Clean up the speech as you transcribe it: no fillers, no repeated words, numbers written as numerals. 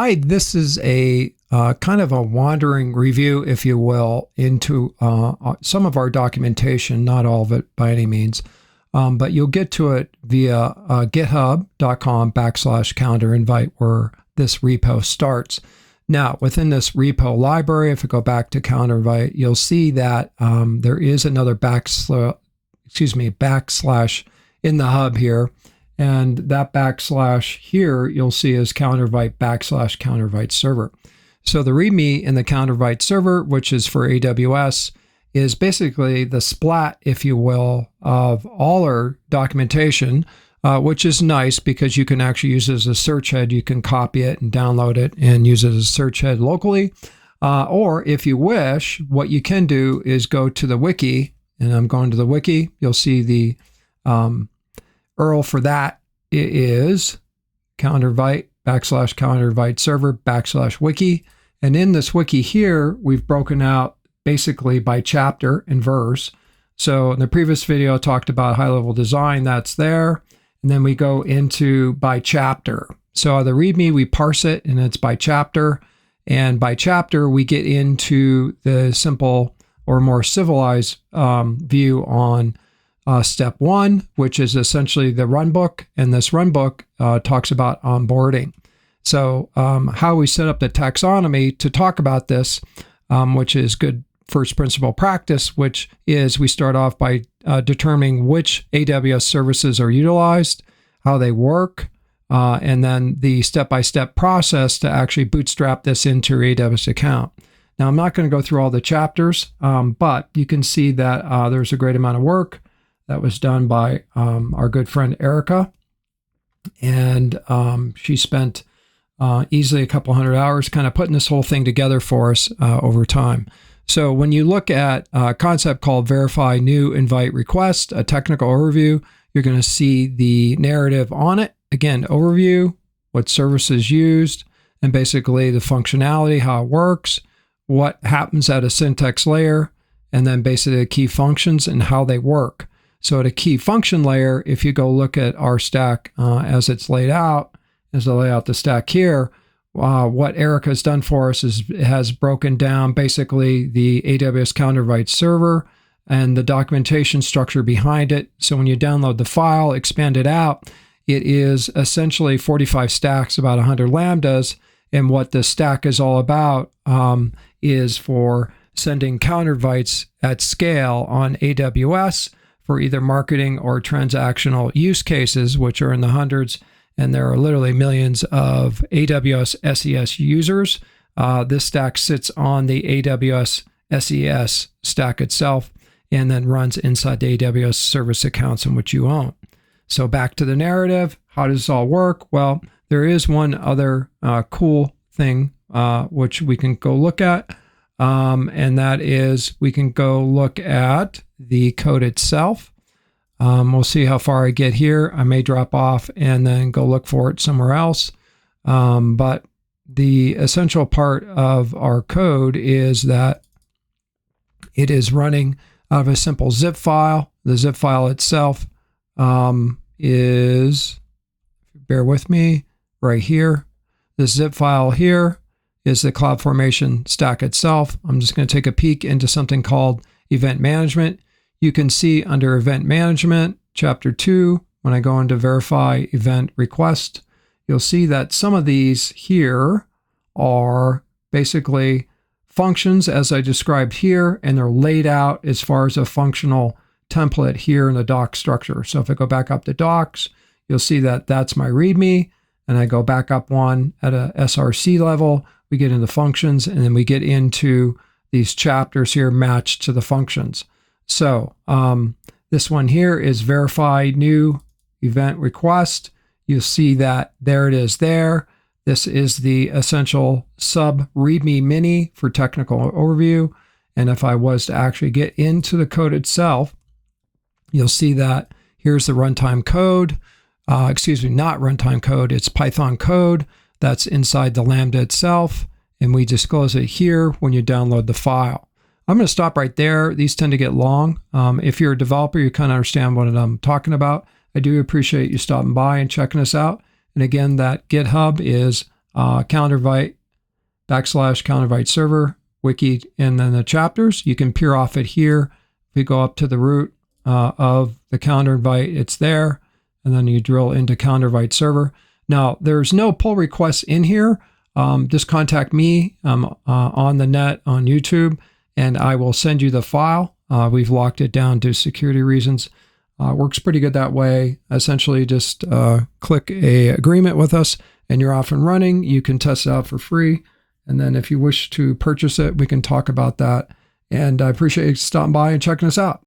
Hi, this is a kind of a wandering review, if you will, into some of our documentation, not all of it by any means, but you'll get to it via github.com/calendar invite, where this repo starts. Now, within this repo library, if we go back to calendar invite, you'll see that there is another backslash in the hub here. And that backslash here, you'll see is calendar invite /calendar invite server. So the README in the calendar invite server, which is for AWS, is basically the splat, if you will, of all our documentation, which is nice because you can actually use it as a search head. You can copy it and download it and use it as a search head locally. Or if you wish, what you can do is go to the wiki, and I'm going to the wiki. You'll see the URL for that is calendar invite /calendar invite server /wiki. And in this wiki here, we've broken out basically by chapter and verse. So in the previous video, I talked about high-level design. That's there. And then we go into by chapter. So the README, we parse it, and it's by chapter. And by chapter, we get into the simple or more civilized view on step one, which is essentially the runbook. And this runbook talks about onboarding. So how we set up the taxonomy to talk about this, which is good first principle practice, which is we start off by determining which AWS services are utilized, how they work, and then the step-by-step process to actually bootstrap this into your AWS account. Now, I'm not going to go through all the chapters, but you can see that there's a great amount of work that was done by our good friend Erica, and she spent easily a couple hundred hours kind of putting this whole thing together for us over time. So when you look at a concept called verify new invite request, a technical overview, you're going to see the narrative on it. Again, overview, what services used, and basically the functionality, how it works, what happens at a syntax layer, and then basically the key functions and how they work. So at a key function layer, if you go look at our stack as it's laid out, as I lay out the stack here, what Erica has done for us is it has broken down basically the AWS calendar invite server and the documentation structure behind it. So when you download the file, expand it out, it is essentially 45 stacks, about 100 lambdas. And what the stack is all about is for sending calendar invites at scale on AWS for either marketing or transactional use cases, which are in the hundreds. And there are literally millions of AWS SES users. This stack sits on the AWS SES stack itself and then runs inside the AWS service accounts in which you own. So back to the narrative. How does this all work? Well, there is one other cool thing which we can go look at. And that is we can go look at the code itself. We'll see how far I get here. I may drop off and then go look for it somewhere else. But the essential part of our code is that it is running out of a simple zip file. The zip file itself is, bear with me, right here. The zip file here is the CloudFormation stack itself. I'm just going to take a peek into something called event management. You can see under Event Management, Chapter 2, when I go into Verify Event Request, you'll see that some of these here are basically functions as I described here, and they're laid out as far as a functional template here in the doc structure. So if I go back up to docs, you'll see that that's my README, and I go back up one at a SRC level, we get into functions, and then we get into these chapters here matched to the functions. So this one here is verify new event request. You'll see that there it is there. This is the essential sub README mini for technical overview. And if I was to actually get into the code itself, you'll see that here's the runtime code. Not runtime code, it's Python code that's inside the Lambda itself. And we disclose it here when you download the file. I'm going to stop right there. These tend to get long. If you're a developer, you kind of understand what I'm talking about. I do appreciate you stopping by and checking us out. And again, that GitHub is Countervite /Countervite server, wiki, and then the chapters. You can peer off it here. If we go up to the root of the Countervite, it's there. And then you drill into Countervite server. Now, there's no pull requests in here. Just contact me on the net on YouTube, and I will send you the file. We've locked it down due to security reasons. Works pretty good that way. Essentially, just click a agreement with us, and you're off and running. You can test it out for free. And then if you wish to purchase it, we can talk about that. And I appreciate you stopping by and checking us out.